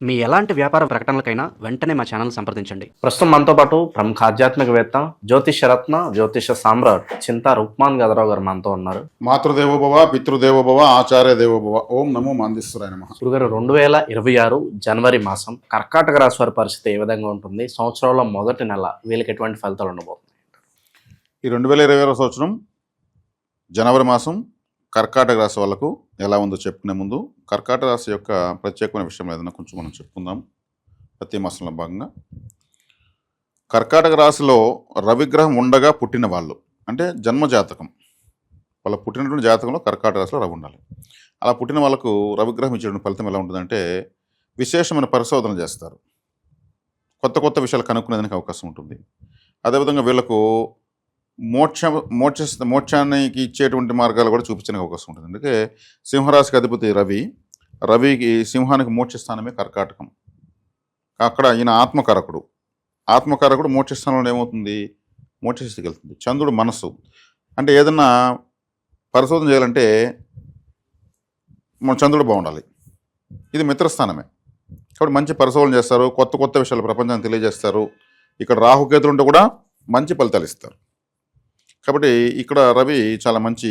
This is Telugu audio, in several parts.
మీ ఎలాంటి వ్యాపార ప్రకటనలకైనా వెంటనే మా ఛానల్ సంప్రదించండి. ప్రస్తుతం మనతో పాటు ప్రముఖ ఆధ్యాత్మికవేత్త జ్యోతిషరత్న జ్యోతిష సామ్రాట్ చింతా రుక్మాన్ గదరావు గారు మనతో ఉన్నారు. మాతృదేవోభవ పితృదేవోభవ ఆచార్య దేవోభవ. ఓం నమో మాందేశ్వరాయ నమః. గురుగారు 2026 జనవరి మాసం కర్కాటక రాశి వారి పరిస్థితి ఏ విధంగా ఉంటుంది? సంవత్సరంలో మొదటి నెల వీళ్ళకి ఎటువంటి ఫలితాలు ఉండబోతున్నాయి? ఈ 2026 సంవత్సరం జనవరి మాసం కర్కాటక రాశి వాళ్ళకు ఎలా ఉందో చెప్పుకునే ముందు కర్కాటక రాశి యొక్క ప్రత్యేకమైన విషయం ఏదైనా కొంచెం మనం చెప్పుకుందాం. ప్రతి మాసంలో భాగంగా కర్కాటక రాశిలో రవిగ్రహం ఉండగా పుట్టిన వాళ్ళు అంటే జన్మజాతకం, వాళ్ళ పుట్టినటువంటి జాతకంలో కర్కాటక రాశిలో రవి ఉండాలి. అలా పుట్టిన వాళ్ళకు రవిగ్రహం ఇచ్చేటువంటి ఫలితం ఎలా ఉంటుందంటే విశేషమైన పరిశోధన చేస్తారు, కొత్త కొత్త విషయాలు కనుక్కునేదానికి అవకాశం ఉంటుంది. అదేవిధంగా వీళ్ళకు మోక్షానికి ఇచ్చేటువంటి మార్గాలు కూడా చూపించడానికి అవకాశం ఉంటుంది. అందుకే సింహరాశికి అధిపతి రవికి సింహానికి మోక్ష స్థానమే కర్కాటకం. అక్కడ ఈయన ఆత్మకారకుడు మోక్ష స్థానంలో ఏమవుతుంది? మోక్షస్థితికి వెళ్తుంది. చంద్రుడు మనస్సు అంటే ఏదన్నా పరిశోధన చేయాలంటే మన చంద్రుడు బాగుండాలి. ఇది మిత్రస్థానమే కాబట్టి మంచి పరిశోధన చేస్తారు, కొత్త కొత్త విషయాలు ప్రపంచానికి తెలియజేస్తారు. ఇక్కడ రాహుకేతులు ఉంటే కూడా మంచి ఫలితాలు ఇస్తారు. కాబట్టి ఇక్కడ రవి చాలా మంచి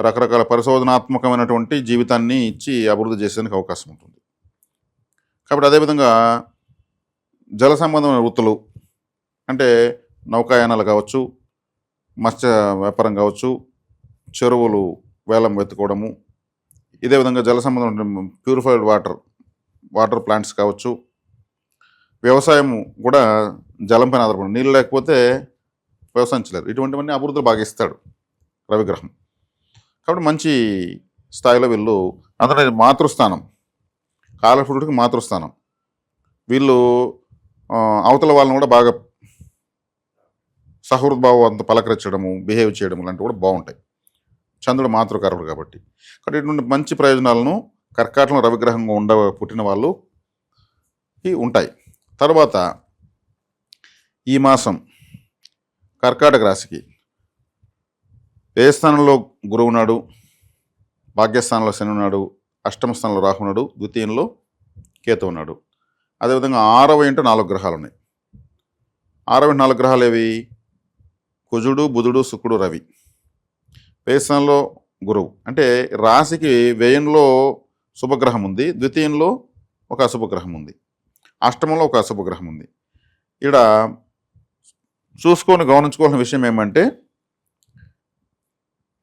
రకరకాల పరిశోధనాత్మకమైనటువంటి జీవితాన్ని ఇచ్చి అభివృద్ధి చేసేందుకు అవకాశం ఉంటుంది. కాబట్టి అదేవిధంగా జల సంబంధమైన వృత్తులు అంటే నౌకాయానాలు కావచ్చు, మత్స్య వ్యాపారం కావచ్చు, చెరువులు వేలం వెతుకోవడము, ఇదే విధంగా జల సంబంధం ప్యూరిఫైడ్ వాటర్ ప్లాంట్స్ కావచ్చు, వ్యవసాయం కూడా జలం పైన ఆధారపడి నీళ్ళు లేకపోతే వ్యవసాయం చేయలేరు. ఇటువంటివన్నీ అభివృద్ధులు బాగా ఇస్తాడు రవిగ్రహం. కాబట్టి మంచి స్థాయిలో వీళ్ళు అందులో మాతృస్థానం, కాలపురుడికి మాతృస్థానం. వీళ్ళు అవతల వాళ్ళని కూడా బాగా సహృద్భావంతో పలకరించడము, బిహేవ్ చేయడం లాంటివి కూడా బాగుంటాయి. చంద్రుడు మాతృకారకుడు కాబట్టి ఇటువంటి మంచి ప్రయోజనాలను కర్కాటకంలో రవిగ్రహంగా పుట్టిన వాళ్ళు ఉంటాయి. తర్వాత ఈ మాసం కర్కాటక రాశికి ఏ స్థానంలో గురువు ఉన్నాడు, భాగ్యస్థానంలో శని ఉన్నాడు, అష్టమ స్థానంలో రాహు ఉన్నాడు, ద్వితీయంలో కేతు ఉన్నాడు. అదేవిధంగా 6వ ఇంట 4 గ్రహాలు ఉన్నాయి. 6వ ఇంట 4 గ్రహాలు ఏవి? కుజుడు, బుధుడు, శుక్రుడు, రవి. ఏ స్థానంలో గురువు అంటే రాశికి వ్యయంలో శుభగ్రహం ఉంది, ద్వితీయంలో ఒక అశుభగ్రహం ఉంది, అష్టమంలో ఒక అశుభగ్రహం ఉంది. ఇక్కడ చూసుకొని గమనించుకోవాల్సిన విషయం ఏమంటే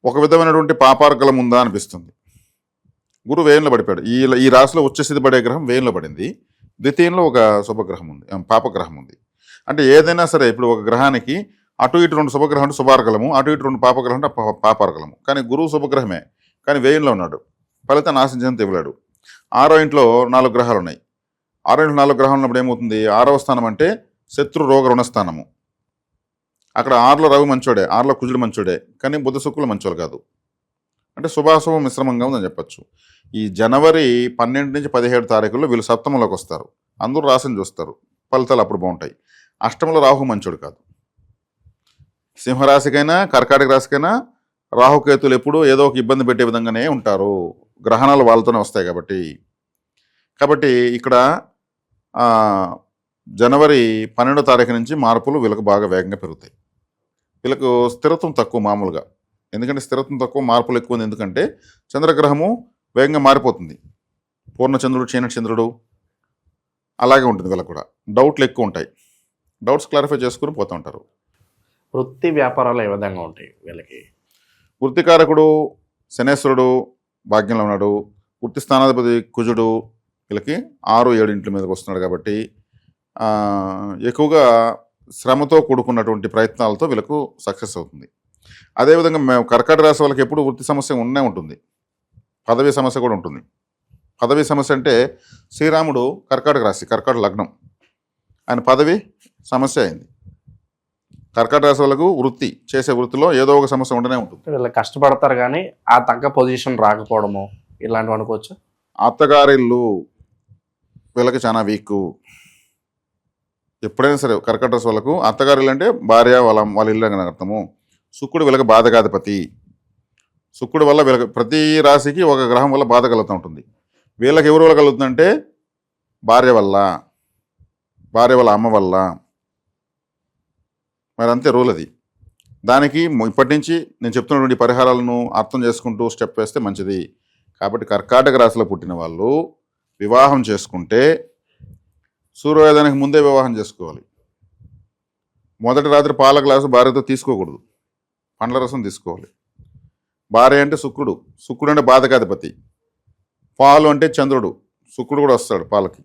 ఒక విధమైనటువంటి పాపార్గలం ఉందా అనిపిస్తుంది. గురువు వ్యయంలో పడిపోయాడు. ఈ రాశిలో ఉచ్చస్థితి పడే గ్రహం వ్యయంలో పడింది, ద్వితీయంలో ఒక శుభగ్రహం ఉంది, పాపగ్రహం ఉంది. అంటే ఏదైనా సరే ఇప్పుడు ఒక గ్రహానికి అటు ఇటు 2 శుభగ్రహం అంటే శుభార్గలము, అటు ఇటు 2 పాపగ్రహం అంటే పాపార్గలము. కానీ గురువు శుభగ్రహమే కానీ వ్యయంలో ఉన్నాడు, ఫలితాన్ని ఆశించని తెగిలాడు. 6వ ఇంట్లో 4 గ్రహాలు ఉన్నాయి. 6వ ఇంట్లో 4 గ్రహాలు ఉన్నప్పుడు ఏమవుతుంది? 6వ స్థానం అంటే శత్రు రోగ రుణస్థానము. అక్కడ 6లో రవి మంచోడే, 6లో కుజుడు మంచోడే, కానీ బుధ శుక్రులు మంచోళ్ళు కాదు. అంటే శుభాశుభ మిశ్రమంగా ఉందని చెప్పచ్చు. ఈ జనవరి 12 నుంచి 17 తారీఖుల్లో వీళ్ళు సప్తమంలోకి వస్తారు. అందరూ రాశిని చూస్తారు, ఫలితాలు అప్పుడు బాగుంటాయి. అష్టమంలో రాహు మంచోడు కాదు. సింహరాశికైనా కర్కాటక రాశికైనా రాహుకేతులు ఎప్పుడు ఏదో ఒక ఇబ్బంది పెట్టే విధంగానే ఉంటారు. గ్రహణాలు వాళ్ళతోనే వస్తాయి కాబట్టి ఇక్కడ జనవరి 12వ తారీఖు నుంచి మార్పులు వీళ్ళకు బాగా వేగంగా పెరుగుతాయి. వీళ్ళకు స్థిరత్వం తక్కువ మామూలుగా, ఎందుకంటే స్థిరత్వం తక్కువ మార్పులు ఎక్కువ ఉంది. ఎందుకంటే చంద్రగ్రహము వేగంగా మారిపోతుంది. పూర్ణచంద్రుడు, క్షీణచంద్రుడు అలాగే ఉంటుంది. వీళ్ళకు కూడా డౌట్లు ఎక్కువ ఉంటాయి. డౌట్స్ క్లారిఫై చేసుకుని పోతూ ఉంటారు. వృత్తి వ్యాపారాలు ఏ విధంగా ఉంటాయి వీళ్ళకి? వృత్తికారకుడు శనేశ్వరుడు భాగ్యంలో ఉన్నాడు. వృత్తి స్థానాధిపతి కుజుడు వీళ్ళకి 6, 7 ఇంట్ల మీదకి వస్తున్నాడు. కాబట్టి ఎక్కువగా శ్రమతో కూడుకున్నటువంటి ప్రయత్నాలతో వీళ్ళకు సక్సెస్ అవుతుంది. అదేవిధంగా మేము కర్కాటక రాశి వాళ్ళకి ఎప్పుడు వృత్తి సమస్య ఉంటుంది, పదవి సమస్య కూడా ఉంటుంది. పదవి సమస్య అంటే శ్రీరాముడు కర్కాటక రాశి, కర్కాటక లగ్నం, ఆయన పదవి సమస్య అయింది. కర్కాటక రాశి వాళ్ళకు చేసే వృత్తిలో ఏదో ఒక సమస్య ఉండనే ఉంటుంది. వీళ్ళు కష్టపడతారు కానీ ఆ తగ్గ పొజిషన్ రాకపోవడము ఇలాంటివి అనుకోవచ్చు. అత్తగారిల్లు వీళ్ళకి చాలా వీక్. ఎప్పుడైనా సరే కర్కాటక రాశి వాళ్ళకు అత్తగారిల్లు అంటే భార్య వాళ్ళ ఇల్లు అని అర్థము. శుక్రుడు వీళ్ళకి బాధకాధిపతి. శుక్రుడు వల్ల వీళ్ళకి ప్రతి రాశికి ఒక గ్రహం వల్ల బాధ కలుగుతూ ఉంటుంది. వీళ్ళకి ఎవరి వల్ల కలుగుతుందంటే భార్య వల్ల, భార్య వాళ్ళ అమ్మ వల్ల, మరి అంతే రూల్ అది. దానికి ఇప్పటి నుంచి నేను చెప్తున్నటువంటి పరిహారాలను అర్థం చేసుకుంటూ స్టెప్ వేస్తే మంచిది. కాబట్టి కర్కాటక రాశిలో పుట్టిన వాళ్ళు వివాహం చేసుకుంటే సూర్యోదయానికి ముందే వివాహం చేసుకోవాలి. మొదటి రాత్రి పాల గ్లాసు భార్యతో తీసుకోకూడదు, పండ్ల రసం తీసుకోవాలి. భార్య అంటే శుక్రుడు, శుక్రుడు అంటే బాధకాధిపతి. పాలు అంటే చంద్రుడు, శుక్రుడు కూడా వస్తాడు పాలకి,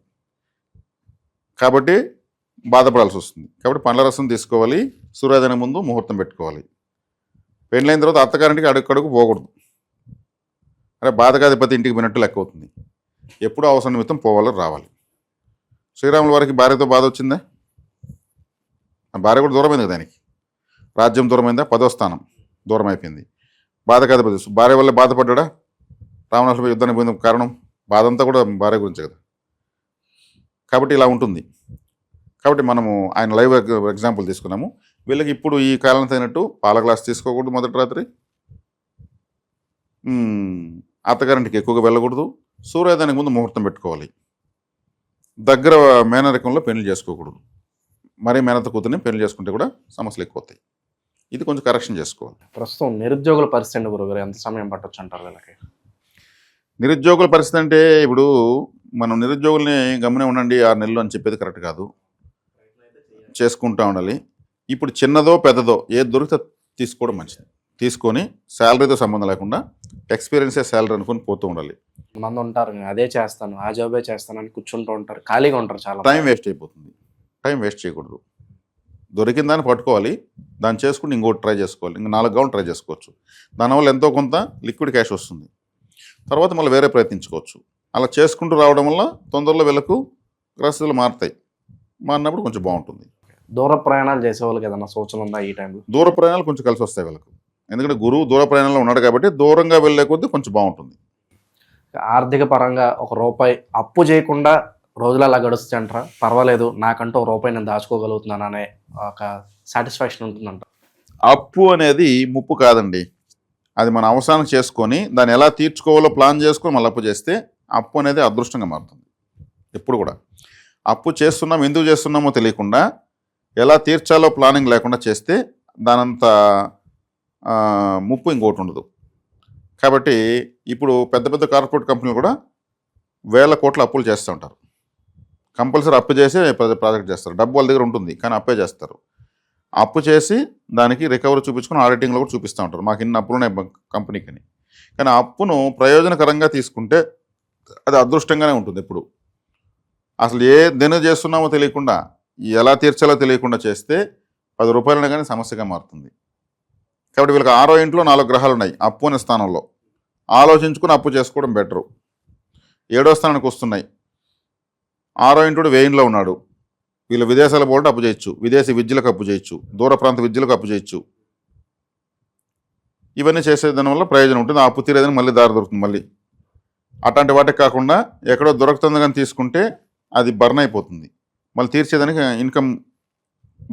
కాబట్టి బాధపడాల్సి వస్తుంది. కాబట్టి పండ్ల రసం తీసుకోవాలి, సూర్యోదయం ముందు ముహూర్తం పెట్టుకోవాలి. పెళ్ళైన తర్వాత అత్తగారింటికి అడుగు పోకూడదు. అరే బాధకాధిపతి ఇంటికి వినట్టు లెక్క అవుతుంది. ఎప్పుడూ అవసరం నిమిత్తం పోవాలి, రావాలి. శ్రీరాముల వారికి భార్యతో బాధ వచ్చిందా? భార్య కూడా దూరమైంది కదా ఆయనకి, రాజ్యం దూరమైందా, 10వ స్థానం దూరం అయిపోయింది. బాధకాధిపతి భార్య వల్ల బాధపడ్డా? రావణాసురుడిపై యుద్ధానికి పోయిన కారణం బాధ అంతా కూడా భార్య గురించే కదా. కాబట్టి ఇలా ఉంటుంది. కాబట్టి మనము ఆయన లైవ్ ఎగ్జాంపుల్ తీసుకున్నాము. వీళ్ళకి ఇప్పుడు ఈ కాలం తగినట్టు పాల గ్లాస్ తీసుకోకూడదు, మొదటి రాత్రి అత్తగారింటికి ఎక్కువగా వెళ్ళకూడదు, సూర్యోదయానికి ముందు ముహూర్తం పెట్టుకోవాలి. దగ్గర మేనరికంలో పెళ్లి చేసుకోకూడదు. మరీ మేనత కూతుర్ని పెళ్లి చేసుకుంటే కూడా సమస్యలు ఎక్కువ అవుతాయి. ఇది కొంచెం కరెక్షన్ చేసుకోవాలి. ప్రస్తుతం నిరుద్యోగుల పరిస్థితి గురుగారు ఎంత సమయం పట్టొచ్చు అంటారు వీళ్ళకి? నిరుద్యోగుల పరిస్థితి అంటే ఇప్పుడు మనం నిరుద్యోగుల్ని గమనే ఉండండి 6 నెలలు అని చెప్పేది కరెక్ట్ కాదు, చేసుకుంటూ ఉండాలి. ఇప్పుడు చిన్నదో పెద్దదో ఏది దొరికితే తీసుకోవడం మంచిది. తీసుకొని శాలరీతో సంబంధం లేకుండా ఎక్స్పీరియన్సే శాలరీ అనుకుని పోతూ ఉండాలి. మంది ఉంటారు, నేను అదే చేస్తాను, ఆ జాబే చేస్తాను అని కూర్చుంటూ ఉంటారు, ఖాళీగా ఉంటారు. చాలా టైం వేస్ట్ అయిపోతుంది. టైం వేస్ట్ చేయకూడదు. దొరికిన దాన్ని పట్టుకోవాలి, దాన్ని చేసుకుని ఇంకోటి ట్రై చేసుకోవాలి, ఇంకా 4 గౌన్లు ట్రై చేసుకోవచ్చు. దానివల్ల ఎంతో కొంత లిక్విడ్ క్యాష్ వస్తుంది. తర్వాత మళ్ళీ వేరే ప్రయత్నించుకోవచ్చు. అలా చేసుకుంటూ రావడం వల్ల తొందరలో వీళ్ళకు గ్రస్తులు మారుతాయి. మారినప్పుడు కొంచెం బాగుంటుంది. దూర ప్రయాణాలు చేసేవాళ్ళకి ఏదన్నా సూచన ఉందా ఈ టైంలో? దూర ప్రయాణాలు కొంచెం కలిసి వస్తాయి వీళ్ళకు, ఎందుకంటే గురువు దూర ప్రయాణంలో ఉన్నాడు కాబట్టి దూరంగా వెళ్ళే కొద్దీ కొంచెం బాగుంటుంది. ఆర్థిక పరంగా ₹1 అప్పు చేయకుండా రోజులు అలా గడుస్తాయి అంటారా? పర్వాలేదు, నాకంటూ ₹1 నేను దాచుకోగలుగుతున్నాను అనే ఒక సాటిస్ఫాక్షన్ ఉంటుందంట. అప్పు అనేది ముప్పు కాదండి, అది మన అవసరాన్ని చేసుకొని దాన్ని ఎలా తీర్చుకోవాలో ప్లాన్ చేసుకొని మళ్ళీ అప్పు చేస్తే అప్పు అనేది అదృష్టంగా మారుతుంది. ఎప్పుడు కూడా అప్పు చేస్తున్నాం, ఎందుకు చేస్తున్నామో తెలియకుండా ఎలా తీర్చాలో ప్లానింగ్ లేకుండా చేస్తే దానంత ముప్పు ఇంకోటి ఉండదు. కాబట్టి ఇప్పుడు పెద్ద పెద్ద కార్పొరేట్ కంపెనీలు కూడా వేల కోట్ల అప్పులు చేస్తూ ఉంటారు. కంపల్సరీ అప్పు చేసి ప్రాజెక్ట్ చేస్తారు. డబ్బు వాళ్ళ దగ్గర ఉంటుంది కానీ అప్పే చేస్తారు. అప్పు చేసి దానికి రికవరీ చూపించుకొని ఆడిటింగ్లో కూడా చూపిస్తూ ఉంటారు, మాకు ఇన్ని అప్పులు ఉన్నాయి కంపెనీకి అని. కానీ అప్పును ప్రయోజనకరంగా తీసుకుంటే అది అదృష్టంగానే ఉంటుంది. ఎప్పుడు అసలు దేని చేస్తున్నామో తెలియకుండా, ఎలా తీర్చాలో తెలియకుండా చేస్తే ₹10 కానీ సమస్యగా మారుతుంది. కాబట్టి వీళ్ళకి 6వ ఇంట్లో 4 గ్రహాలు ఉన్నాయి అప్పు అనే స్థానంలో. ఆలోచించుకుని అప్పు చేసుకోవడం బెటరు. 7వ స్థానానికి వస్తున్నాయి. 6వ ఇంటుడు వ్యయంలో ఉన్నాడు. వీళ్ళు విదేశాల పోటీ అప్పు చేయొచ్చు, విదేశీ విద్యలకు అప్పు చేయొచ్చు, దూర ప్రాంత విద్యలకు అప్పు చేయొచ్చు. ఇవన్నీ చేసే దానివల్ల ప్రయోజనం ఉంటుంది. ఆ అప్పు తీరేదని మళ్ళీ దారి దొరుకుతుంది. మళ్ళీ అట్లాంటి వాటికి కాకుండా ఎక్కడో దొరుకుతుంది కానీ తీసుకుంటే అది బర్న్ అయిపోతుంది. మళ్ళీ తీర్చేదానికి ఇన్కమ్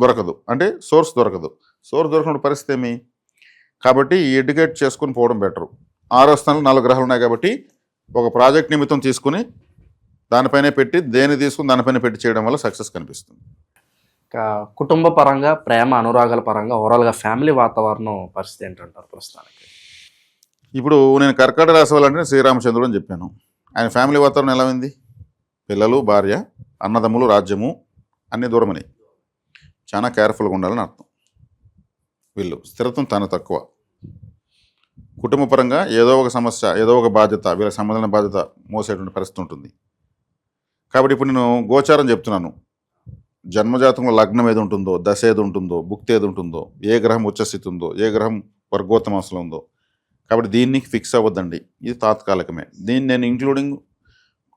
దొరకదు, అంటే సోర్స్ దొరకదు. సోర్స్ దొరకని పరిస్థితి ఏమి? కాబట్టి ఎడ్యుకేట్ చేసుకుని పోవడం బెటరు. 6వ స్థానంలో 4 గ్రహాలు ఉన్నాయి కాబట్టి ఒక ప్రాజెక్ట్ నిమిత్తం తీసుకుని దానిపైనే పెట్టి, దేని తీసుకుని దానిపైన పెట్టి చేయడం వల్ల సక్సెస్ కనిపిస్తుంది. ఇంకా కుటుంబ పరంగా, ప్రేమ అనురాగాల పరంగా ఓవరాల్గా ఫ్యామిలీ వాతావరణం పరిస్థితి ఏంటంటారు ప్రస్తుతానికి? ఇప్పుడు నేను కర్కాటక రాశి వాళ్ళంటే శ్రీరామచంద్రుడు అని చెప్పాను. ఆయన ఫ్యామిలీ వాతావరణం ఎలా ఉంది? పిల్లలు, భార్య, అన్నదమ్ములు, రాజ్యము అన్నీ దూరమని చాలా కేర్ఫుల్గా ఉండాలని అర్థం. వీళ్ళు స్థిరత్వం తన తక్కువ. కుటుంబ పరంగా ఏదో ఒక సమస్య, ఏదో ఒక బాధ్యత, వీళ్ళకి సంబంధించిన బాధ్యత మోసేటువంటి పరిస్థితి ఉంటుంది. కాబట్టి ఇప్పుడు నేను గోచారం చెప్తున్నాను. జన్మజాతంలో లగ్నం ఏది ఉంటుందో, దశ ఏది ఉంటుందో, భుక్తి ఏది ఉంటుందో, ఏ గ్రహం ఉచ్చస్థితి ఉందో, ఏ గ్రహం వర్గోత్తమాంశంలో ఉందో. కాబట్టి దీన్ని ఫిక్స్ అవ్వద్దండి, ఇది తాత్కాలికమే. దీన్ని నేను ఇంక్లూడింగ్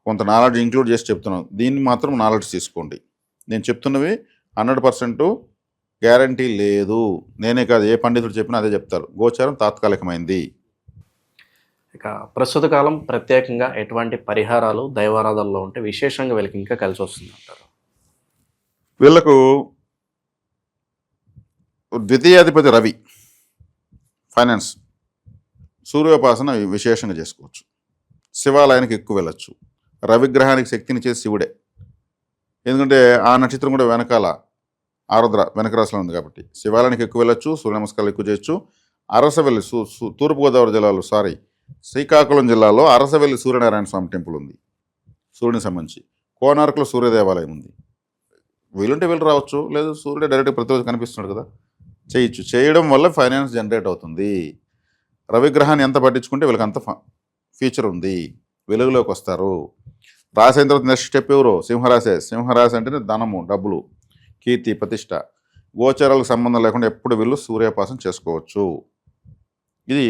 కొంత నాలెడ్జ్ ఇంక్లూడ్ చేసి చెప్తున్నాను. దీన్ని మాత్రం నాలెడ్జ్ తీసుకోండి. నేను చెప్తున్నవి 100% గ్యారంటీ లేదు. నేనే కాదు, ఏ పండితుడు చెప్పినా అదే చెప్తారు. గోచారం తాత్కాలికమైంది. ఇక ప్రస్తుత కాలం ప్రత్యేకంగా ఎటువంటి పరిహారాలు దైవారాధనలో ఉంటే విశేషంగా వీళ్ళకి ఇంకా కలిసి వస్తుంది అంటారు? వీళ్ళకు ద్వితీయాధిపతి రవి, ఫైనాన్స్, సూర్యోపాసన విశేషంగా చేసుకోవచ్చు. శివాలయానికి ఎక్కువ వెళ్ళచ్చు. రవిగ్రహానికి శక్తినిచ్చేది శివుడే. ఎందుకంటే ఆ నక్షత్రం కూడా వెనకాల ఆరుద్ర వెనక రాశిలో ఉంది కాబట్టి శివాలయానికి ఎక్కువ వెళ్ళొచ్చు, సూర్య నమస్కారాలు ఎక్కువ చేయొచ్చు. అరసవెల్లి తూర్పుగోదావరి జిల్లాలో శ్రీకాకుళం జిల్లాలో అరసవెల్లి సూర్యనారాయణ స్వామి టెంపుల్ ఉంది సూర్యునికి సంబంధించి. కోనార్కులో సూర్య దేవాలయం ఉంది. వీలుంటే వెళ్ళి రావచ్చు, లేదు సూర్యుడు డైరెక్ట్గా ప్రతిరోజు కనిపిస్తున్నాడు కదా, చేయొచ్చు. చేయడం వల్ల ఫైనాన్స్ జనరేట్ అవుతుంది. రవిగ్రహాన్ని ఎంత పట్టించుకుంటే వీళ్ళకి అంత ఫ్యూచర్ ఉంది, వెలుగులోకి వస్తారు. రాశి అయిన తర్వాత నెక్స్ట్ స్టెప్ ఎవరు? సింహరాశి. సింహరాశి అంటేనే ధనము, డబ్బులు, కీర్తి, ప్రతిష్ట. గోచరాలకు సంబంధం లేకుండా ఎప్పుడు వీళ్ళు సూర్యోపాసన చేసుకోవచ్చు. ఇది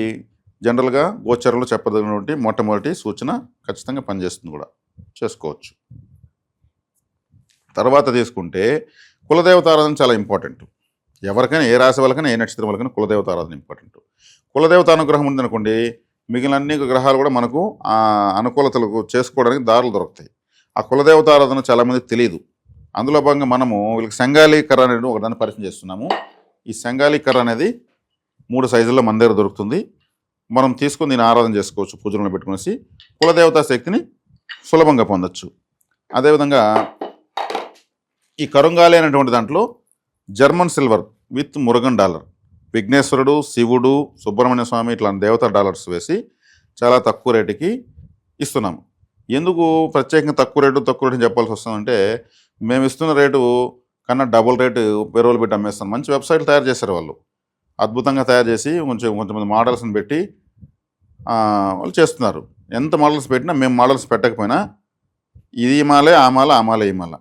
జనరల్గా గోచరాలు చెప్పదగినటువంటి మొట్టమొదటి సూచన, ఖచ్చితంగా పనిచేస్తుంది కూడా, చేసుకోవచ్చు. తర్వాత తీసుకుంటే కులదేవత ఆరాధన చాలా ఇంపార్టెంట్. ఎవరికైనా, ఏ రాశి వాళ్ళకైనా, ఏ నక్షత్రం వాళ్ళకైనా కులదేవత ఆరాధన ఇంపార్టెంట్. కులదేవత అనుగ్రహం ఉందనుకోండి, మిగిలిన అన్ని గ్రహాలు కూడా మనకు ఆ అనుకూలతలకు చేసుకోవడానికి దారులు దొరుకుతాయి. ఆ కులదేవత ఆరాధన చాలామందికి తెలియదు. అందులో భాగంగా మనము వీళ్ళకి సంగాళీకర అనేది ఒకదాన్ని పరిచయం చేస్తున్నాము. ఈ సంగాళీకర అనేది 3 సైజుల్లో మన దగ్గర దొరుకుతుంది. మనం తీసుకుని దీన్ని ఆరాధన చేసుకోవచ్చు, పూజలను పెట్టుకునేసి కులదేవతా శక్తిని సులభంగా పొందొచ్చు. అదేవిధంగా ఈ కరుంగాలి అనేటువంటి దాంట్లో German silver with Murugan dollar, విఘ్నేశ్వరుడు, శివుడు, సుబ్రహ్మణ్య స్వామి ఇట్లాంటి దేవతా డాలర్స్ వేసి చాలా తక్కువ రేటుకి ఇస్తున్నాము. ఎందుకు ప్రత్యేకంగా తక్కువ రేటు చెప్పాల్సి వస్తుందంటే, మేము ఇస్తున్న రేటు కన్నా డబుల్ రేటు వేరే పెట్టి అమ్మేస్తాం. మంచి వెబ్సైట్లు తయారు చేశారు వాళ్ళు, అద్భుతంగా తయారు చేసి కొంతమంది మోడల్స్ని పెట్టి వాళ్ళు చేస్తున్నారు. ఎంత మోడల్స్ పెట్టినా, మేము మోడల్స్ పెట్టకపోయినా ఇది ఈ మాలే, ఆ మాల, ఆ మాల, ఈ మాల,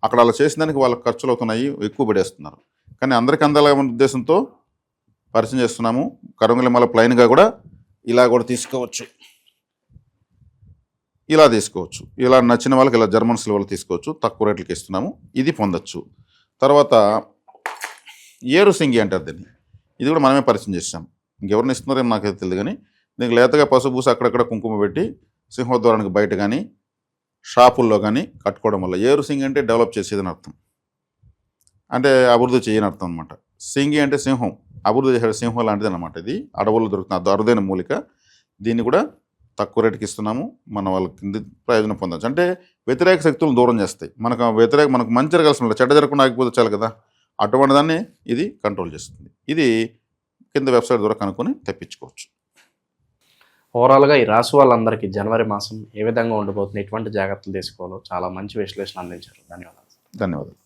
అక్కడ అలా చేసిన దానికి వాళ్ళకి ఖర్చులు అవుతున్నాయి, ఎక్కువ పడేస్తున్నారు. కానీ అందరికీ అందాల ఉద్దేశంతో పరిచయం చేస్తున్నాము. కరంగులి మాల ప్లైన్గా కూడా ఇలా కూడా తీసుకోవచ్చు, ఇలా తీసుకోవచ్చు. ఇలా నచ్చిన వాళ్ళకి ఇలా జర్మన్ సిల్వర్లు తీసుకోవచ్చు, తక్కువ రేట్లకి ఇస్తున్నాము, ఇది పొందొచ్చు. తర్వాత ఏరు సింగి అంటారు దీన్ని, ఇది కూడా మనమే పరిచయం చేస్తాం. ఇంకెవరిని ఇస్తున్నారేమో నాకైతే తెలియదు, కానీ దీనికి లేతగా పసుపు అక్కడక్కడ కుంకుమ పెట్టి సింహద్వారానికి బయట కానీ షాపుల్లో కానీ కట్టుకోవడం వల్ల, ఏరు సింగి అంటే డెవలప్ చేసేదని అర్థం, అంటే అభివృద్ధి చేయని అర్థం అనమాట. సింగి అంటే సింహం, అభివృద్ధి చేసే సింహం లాంటిది అనమాట. ఇది అడవుల్లో దొరుకుతున్న అరుదైన మూలిక. దీన్ని కూడా తక్కువ రేటుకి ఇస్తున్నాము, మన వాళ్ళకి ప్రయోజనం పొందవచ్చు. అంటే వ్యతిరేక శక్తులను దూరం చేస్తాయి. మనకు మంచి జరగాల్సిన చెడ్డ జరగకుండా ఆగిపోతే చాలు కదా, అటువంటి దాన్ని ఇది కంట్రోల్ చేస్తుంది. ఇది కింద వెబ్సైట్ ద్వారా కనుక్కొని తెప్పించుకోవచ్చు. ఓవరాల్గా ఈ రాశి వాళ్ళందరికీ జనవరి మాసం ఏ విధంగా ఉండబోతుంది, ఎటువంటి జాగ్రత్తలు తీసుకోవాలో చాలా మంచి విశ్లేషణ అందించారు. ధన్యవాదాలు. ధన్యవాదాలు.